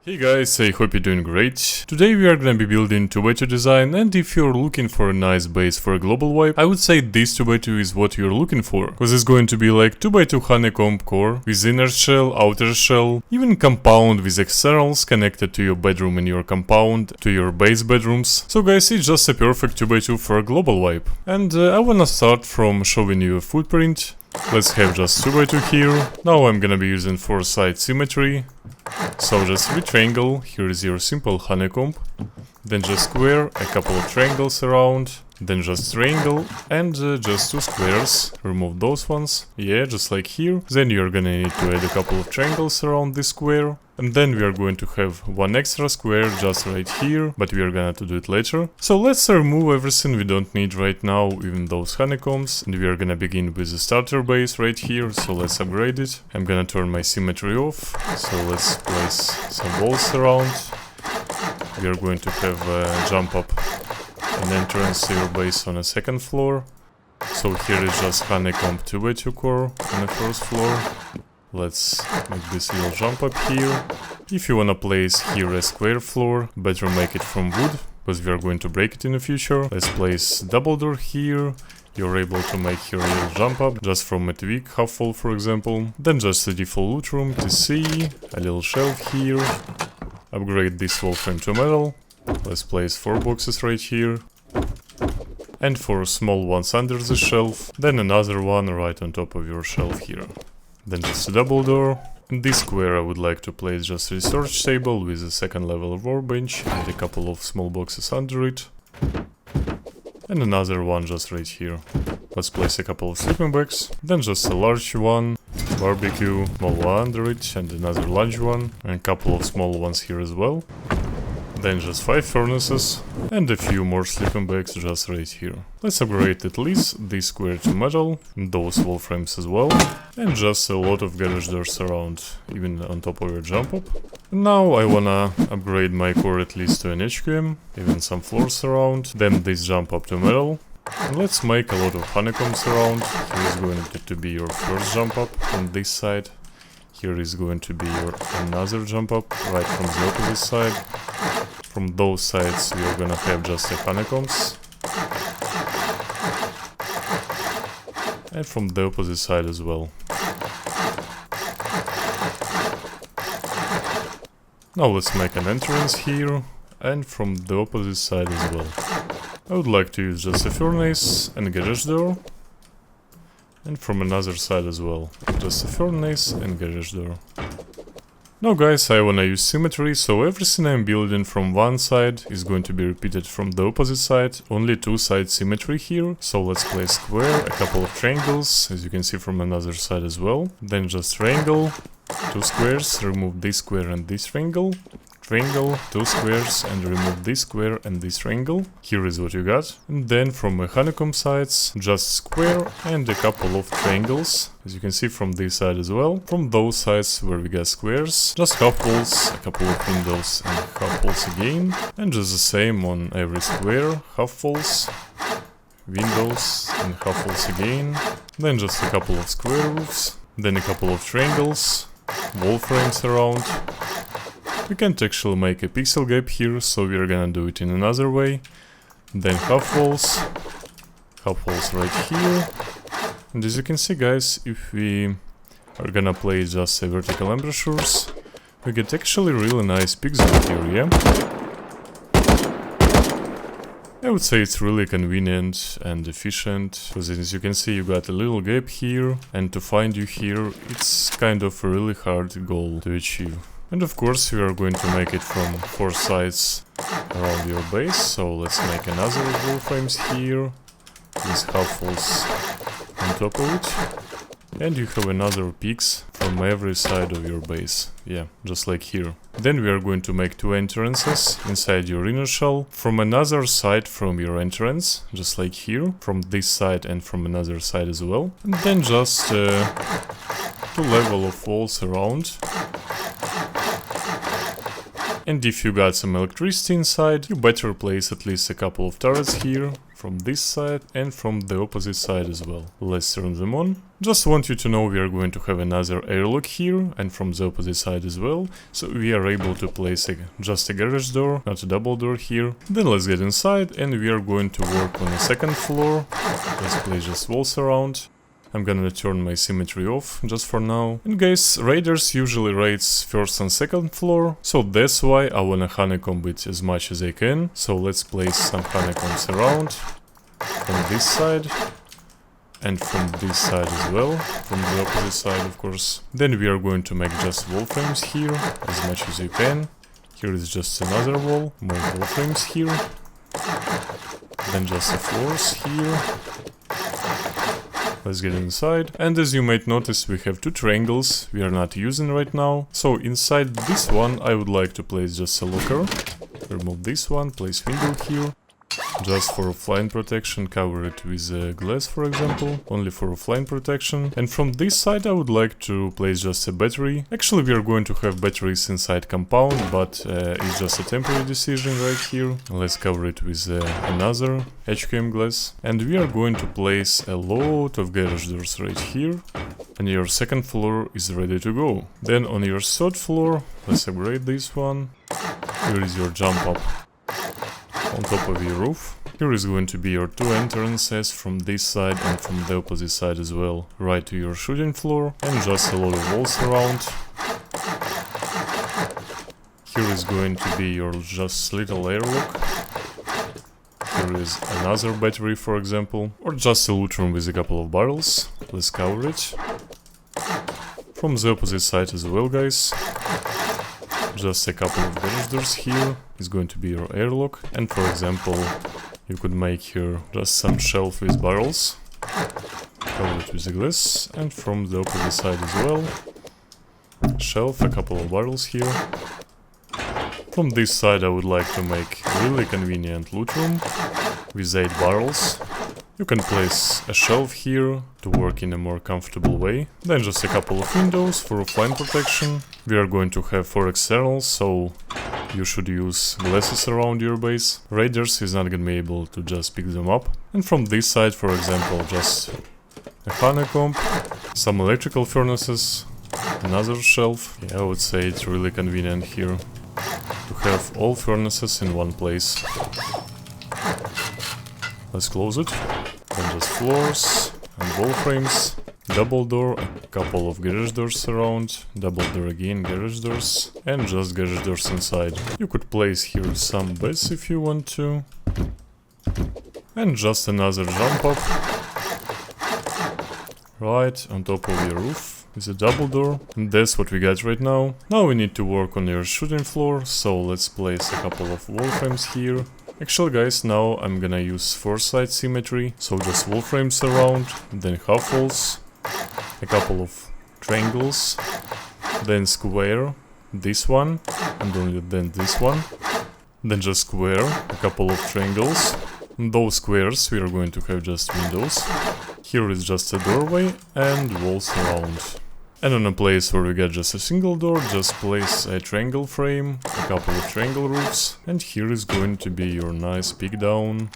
Hey guys, I hope you're doing great. Today we are gonna be building 2x2 design, and if you're looking for a nice base for a global wipe, I would say this 2x2 is what you're looking for. Because it's going to be like 2x2 honeycomb core, with inner shell, outer shell, even compound with externals connected to your bedroom and your compound, to your base bedrooms. So guys, it's just a perfect 2x2 for a global wipe. And I wanna start from showing you a footprint. Let's have just 2x2 here. Now I'm gonna be using 4-side symmetry. So just 3 triangle, here is your simple honeycomb, then just square, a couple of triangles around, then just triangle, and just 2 squares, remove those ones, yeah, just like here. Then you're gonna need to add a couple of triangles around this square, and then we are going to have 1 extra square just right here, but we are gonna do it later. So let's remove everything we don't need right now, even those honeycombs, and we are gonna begin with the starter base right here, so let's upgrade it. I'm gonna turn my symmetry off, so let's place some walls around. We are going to have a jump up an entrance to your base on a second floor. So here is just honeycomb 2x2 core on the first floor. Let's make this little jump up here. If you wanna place here a square floor, better make it from wood, because we are going to break it in the future. Let's place double door here. You're able to make here a little jump up, just from a twig, half wall for example. Then just a default loot room, TC, a little shelf here. Upgrade this wall frame to metal. Let's place 4 boxes right here. And 4 small ones under the shelf. Then another one right on top of your shelf here. Then just a double door. In this square I would like to place just a research table with a second level workbench and a couple of small boxes under it. And another one just right here. Let's place a couple of sleeping bags. Then just a large one, barbecue, small one under it, and another large one, and a couple of small ones here as well. Then just 5 furnaces, and a few more sleeping bags just right here. Let's upgrade at least this square to metal, and those wall frames as well, and just a lot of garage doors around, even on top of your jump up. Now I wanna upgrade my core at least to an HQM, even some floors around, then this jump up to metal. And let's make a lot of honeycombs around. Here is going to be your first jump up on this side. Here is going to be your another jump up right from the opposite side. From those sides we are gonna have just the honeycombs. And from the opposite side as well. Now let's make an entrance here, and from the opposite side as well. I would like to use just a furnace and a garage door. And from another side as well, just a furnace and garage door. Now guys, I wanna use symmetry, so everything I'm building from one side is going to be repeated from the opposite side, only 2-side symmetry here. So let's place square, a couple of triangles, as you can see from another side as well. Then just triangle, 2 squares, remove this square and this triangle. Triangle, 2 squares, and remove this square and this triangle. Here is what you got. And then from a honeycomb sides, just square and a couple of triangles, as you can see from this side as well. From those sides where we got squares, just half walls, a couple of windows and half walls again. And just the same on every square, half walls, windows and half walls again. Then just a couple of square roofs, then a couple of triangles, wall frames around. We can't actually make a pixel gap here, so we are gonna do it in another way. Then half walls right here. And as you can see guys, if we are gonna play just a vertical embouchures, we get actually really nice pixel here, yeah? I would say it's really convenient and efficient, because as you can see you got a little gap here, and to find you here, it's kind of a really hard goal to achieve. And of course we are going to make it from 4 sides around your base, so let's make another wall frames here, with half walls on top of it. And you have another peaks from every side of your base, yeah, just like here. Then we are going to make 2 entrances inside your inner shell, from another side from your entrance, just like here, from this side and from another side as well. And then just 2 level of walls around. And if you got some electricity inside, you better place at least a couple of turrets here, from this side and from the opposite side as well. Let's turn them on. Just want you to know we are going to have another airlock here and from the opposite side as well, so we are able to place just a garage door, not a double door here. Then let's get inside and we are going to work on the second floor. Let's place just walls around. I'm gonna turn my symmetry off just for now. And guys, raiders usually raids first and second floor, so that's why I wanna honeycomb it as much as I can. So let's place some honeycombs around from this side and from this side as well, from the opposite side of course. Then we are going to make just wall frames here as much as you can. Here is just another wall, more wall frames here. Then just the floors here. Let's get inside, and as you might notice we have two triangles we are not using right now. So inside this one I would like to place just a locker. Remove this one, place window here. Just for offline protection, cover it with glass for example, only for offline protection. And from this side I would like to place just a battery. Actually we are going to have batteries inside compound, but it's just a temporary decision right here. Let's cover it with another HQM glass. And we are going to place a lot of garage doors right here. And your second floor is ready to go. Then on your third floor, let's upgrade this one. Here is your jump up on top of your roof. Here is going to be your two entrances from this side and from the opposite side as well, right to your shooting floor, and just a lot of walls around. Here is going to be your just little airlock. Here is another battery for example, or just a loot room with a couple of barrels. Let's cover it. From the opposite side as well guys. Just a couple of garage doors here is going to be your airlock, and for example you could make here just some shelf with barrels, cover it with a glass, and from the opposite side as well, shelf, a couple of barrels here. From this side I would like to make a really convenient loot room with 8 barrels. You can place a shelf here to work in a more comfortable way. Then just a couple of windows for offline protection. We are going to have 4 externals, so you should use glasses around your base. Raiders is not gonna be able to just pick them up. And from this side, for example, just a honeycomb, some electrical furnaces, another shelf. Yeah, I would say it's really convenient here to have all furnaces in one place. Let's close it. Then just floors and wall frames. Double door, a couple of garage doors around, double door again, garage doors, and just garage doors inside. You could place here some beds if you want to. And just another jump up. Right on top of your roof is a double door. And that's what we got right now. Now we need to work on your shooting floor, so let's place a couple of wall frames here. Actually guys, now I'm gonna use 4-side symmetry, so just wall frames around, then half walls, a couple of triangles, then square, this one, and only then this one, then just square, a couple of triangles. In those squares we are going to have just windows. Here is just a doorway and walls around. And on a place where we get just a single door, just place a triangle frame, a couple of triangle roofs, and here is going to be your nice peek down.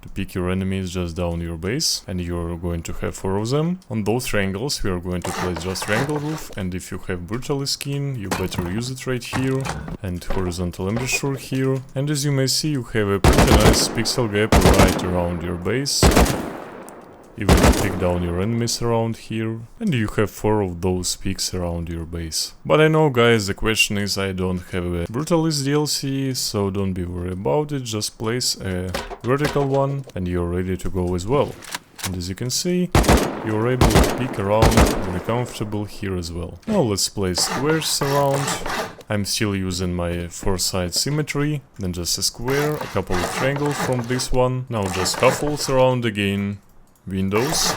To pick your enemies just down your base, and you're going to have 4 of them. On those triangles we are going to place just triangle roof, and if you have brutal skin, you better use it right here, and horizontal embouchure here. And as you may see, you have a pretty nice pixel gap right around your base. Even you pick down your enemies around here, and you have 4 of those peaks around your base. But I know guys, the question is I don't have a Brutalist DLC, so don't be worried about it, just place a vertical one and you're ready to go as well. And as you can see, you're able to peek around very comfortable here as well. Now let's place squares around. I'm still using my 4-side symmetry, then just a square, a couple of triangles from this one, now just half walls around again. Windows,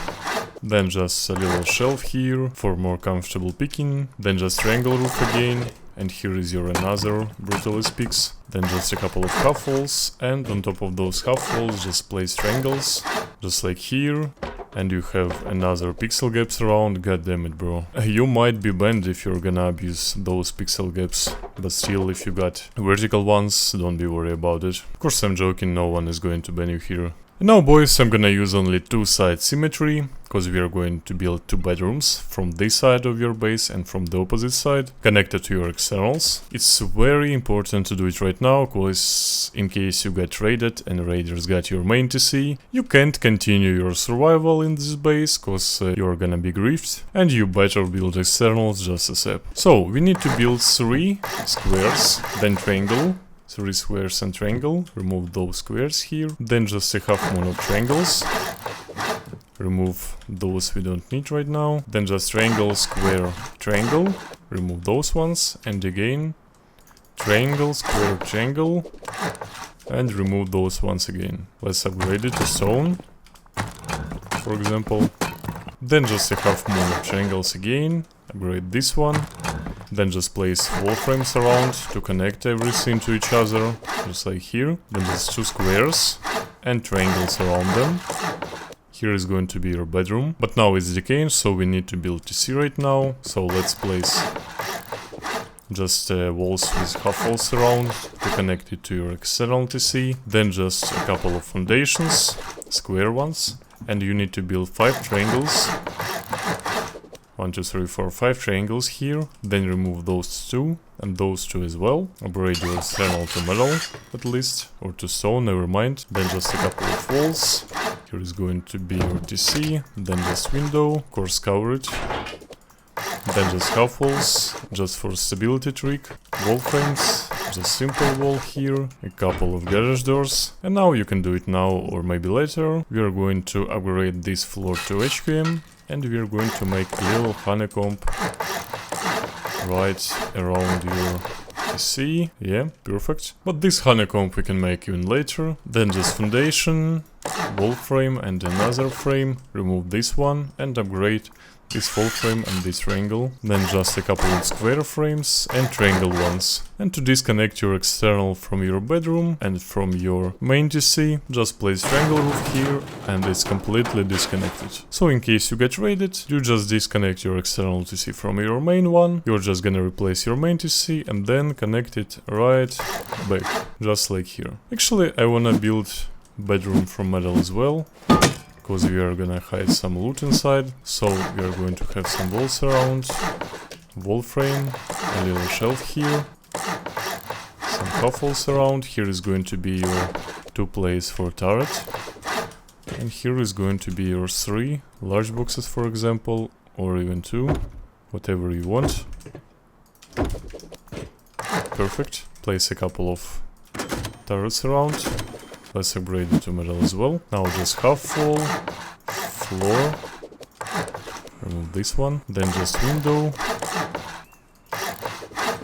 then just a little shelf here for more comfortable picking, then just triangle roof again, and here is your another Brutalist peaks, then just a couple of half walls, and on top of those half walls just place triangles, just like here, and you have another pixel gaps around, god damn it, bro. You might be banned if you're gonna abuse those pixel gaps, but still, if you got vertical ones, don't be worried about it. Of course, I'm joking, no one is going to ban you here. And now, boys, I'm gonna use only two-side symmetry, because we are going to build two bedrooms from this side of your base and from the opposite side, connected to your externals. It's very important to do it right now, because in case you get raided and raiders got your main TC, you can't continue your survival in this base, because you're gonna be griefed, and you better build externals just ASAP. So, we need to build 3 squares, then triangle. 3 squares and triangle, remove those squares here, then just a half moon of triangles, remove those we don't need right now, then just triangle, square, triangle, remove those ones, and again, triangle, square, triangle, and remove those ones again. Let's upgrade it to stone, for example, then just a half moon of triangles again, upgrade this one. Then just place wall frames around to connect everything to each other, just like here. Then just 2 squares and triangles around them. Here is going to be your bedroom, but now it's decaying, so we need to build TC right now. So let's place just walls with half walls around to connect it to your external TC. Then just a couple of foundations, square ones, and you need to build 5 triangles. 1, 2, 3, 4, 5 triangles here, then remove those 2 and those 2 as well. Upgrade your external to metal at least, or to stone, never mind. Then just a couple of walls. Here is going to be your TC, then just window, of course cover it. Then just half walls, just for stability trick. Wall frames, just simple wall here, a couple of garage doors. And now you can do it now or maybe later. We are going to upgrade this floor to HQM. And we are going to make a little honeycomb right around your PC. Yeah, perfect. But this honeycomb we can make even later. Then just foundation, wall frame and another frame. Remove this one and upgrade this wall frame and this triangle. Then just a couple of square frames and triangle ones. And to disconnect your external from your bedroom and from your main TC, just place triangle roof here and it's completely disconnected. So in case you get raided, you just disconnect your external TC from your main one. You're just gonna replace your main TC and then connect it right back, just like here. Actually, I wanna build bedroom from metal as well, because we are gonna hide some loot inside. So we are going to have some walls around, wall frame, a little shelf here, some half walls around. Here is going to be your 2 places for turret, and here is going to be your 3 large boxes, for example, or even 2, whatever you want. Perfect. Place a couple of turrets around. Let's upgrade it to metal as well. Now just half wall, floor, remove this one, then just window,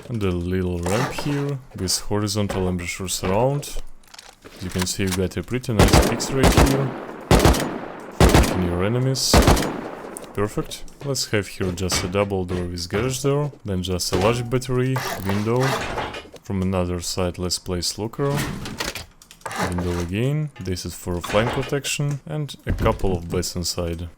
and a little ramp here with horizontal embrasures around. As you can see, you got a pretty nice fix right here for picking your enemies. Perfect. Let's have here just a double door with garage door, then just a large battery, window. From another side, let's place locker. Window again, this is for flank protection, and a couple of beds inside.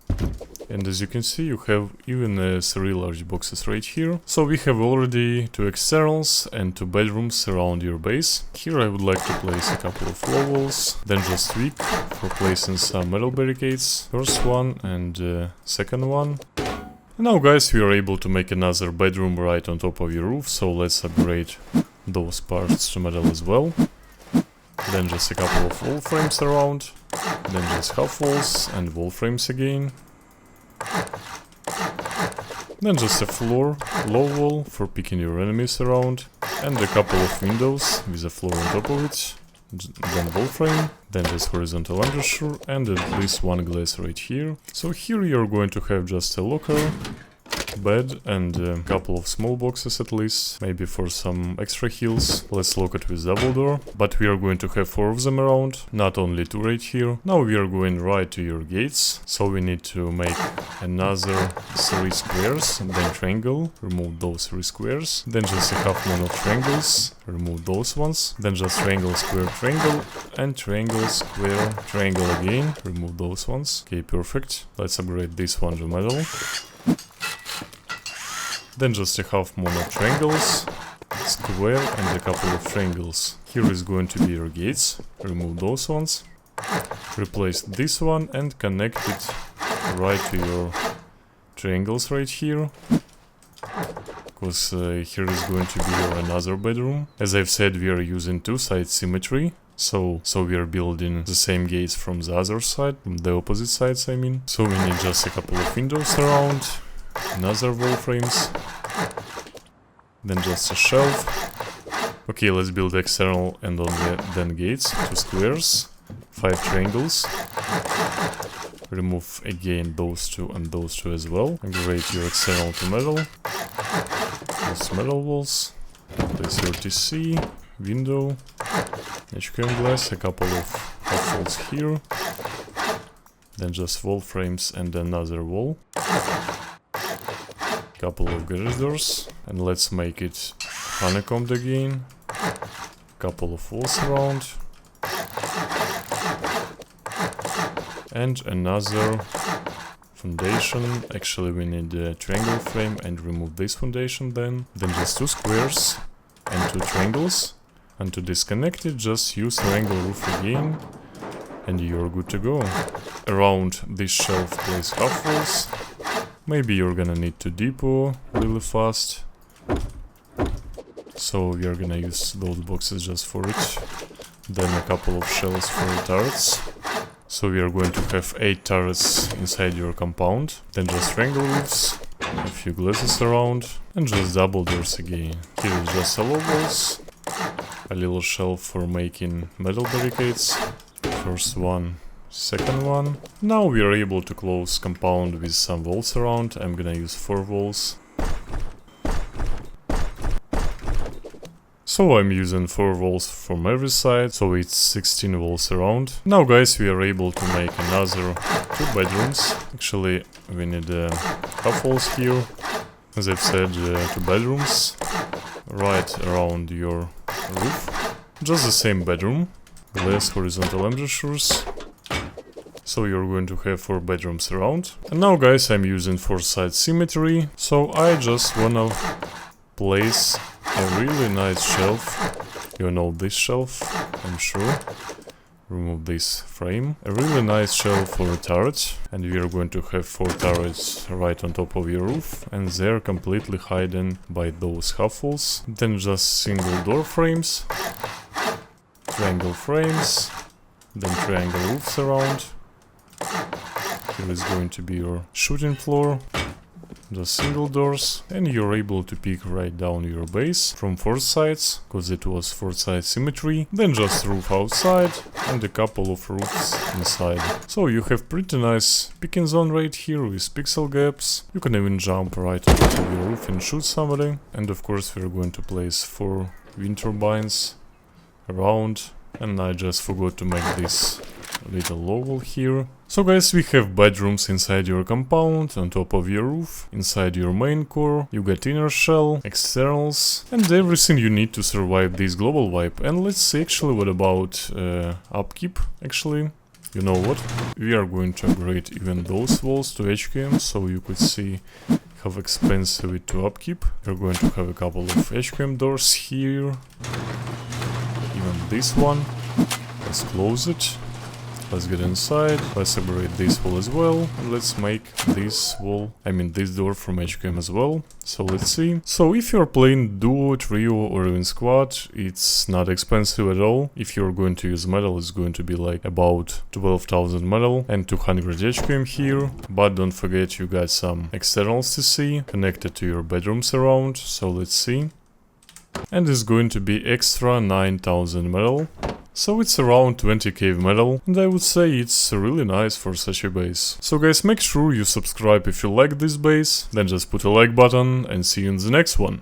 And as you can see, you have even 3 large boxes right here. So we have already 2 externals and 2 bedrooms around your base. Here I would like to place a couple of wall walls, then just wick for placing some metal barricades. First one and second one. And now guys, we are able to make another bedroom right on top of your roof, so let's upgrade those parts to metal as well. Then just a couple of wall frames around, then just half walls and wall frames again. Then just a floor, low wall for picking your enemies around, and a couple of windows with a floor on top of it. Then wall frame, then just horizontal undersure, and at least 1 glass right here. So here you're going to have just a locker, bed and a couple of small boxes at least, maybe for some extra heals. Let's lock it with double door, but we are going to have 4 of them around, not only 2 right here. Now we are going right to your gates, so we need to make another 3 squares, and then triangle, remove those 3 squares, then just a half moon of triangles, remove those ones, then just triangle, square, triangle, and triangle, square, triangle again, remove those ones. Okay, perfect. Let's upgrade this one to metal. Then just a half moon of triangles, square, and a couple of triangles. Here is going to be your gates, remove those ones, replace this one and connect it right to your triangles right here, because here is going to be your another bedroom. As I've said, we are using 2-side symmetry, so we are building the same gates from the other side, from the opposite sides I mean. So we need just a couple of windows around, another wall frames, then just a shelf. Okay, let's build external and only then gates, 2 squares, 5 triangles. Remove again those 2 and those 2 as well. Upgrade your external to metal. Use metal walls. Place your TC, window, HQM glass, a couple of half walls here. Then just wall frames and another wall. Couple of garage doors. And let's make it honeycombed again. Couple of walls around. And another foundation. Actually we need a triangle frame and remove this foundation then. Then just 2 squares and 2 triangles. And to disconnect it, just use triangle roof again and you're good to go. Around this shelf place half walls. Maybe you're gonna need to depot really fast. So we are gonna use those boxes just for it. Then a couple of shells for turrets. So we are going to have 8 turrets inside your compound. Then just triangle roofs, a few glasses around, and just double doors again. Here is just hollow walls, a little shelf for making metal barricades. First one, second one. Now we are able to close compound with some walls around. I'm gonna use 4 walls. So I'm using 4 walls from every side, so it's 16 walls around. Now guys, we are able to make another 2 bedrooms. Actually, we need half walls here. As I've said, 2 bedrooms right around your roof. Just the same bedroom, glass horizontal embrasures. So you're going to have 4 bedrooms around. And now guys, I'm using 4-side symmetry, so I just wanna place a really nice shelf. You know this shelf, I'm sure. Remove this frame. A really nice shelf for a turret. And we are going to have 4 turrets right on top of your roof. And they're completely hidden by those half walls. Then just single door frames. Triangle frames. Then triangle roofs around. Here is going to be your shooting floor. Just single doors, and you're able to pick right down your base from 4 sides, because it was 4-side symmetry. Then just roof outside and a couple of roofs inside. So you have pretty nice picking zone right here with pixel gaps. You can even jump right on top of your roof and shoot somebody. And of course we're going to place 4 wind turbines around. And I just forgot to make this little oval here. So guys, we have bedrooms inside your compound, on top of your roof, inside your main core. You got inner shell, externals, and everything you need to survive this global wipe. And let's see actually what about upkeep actually. You know what? We are going to upgrade even those walls to HQM, so you could see how expensive it to upkeep. We're going to have a couple of HQM doors here. Even this one. Let's close it. Let's get inside, let's upgrade this wall as well, and let's make this wall, this door from HQM as well. So let's see. So if you're playing duo, trio or even squad, it's not expensive at all. If you're going to use metal, it's going to be like about 12,000 metal and 200 HQM here. But don't forget you got some externals to see, connected to your bedrooms around, so let's see. And it's going to be extra 9,000 metal. So it's around 20k metal, and I would say it's really nice for such a base. So guys, make sure you subscribe if you like this base, then just put a like button and see you in the next one.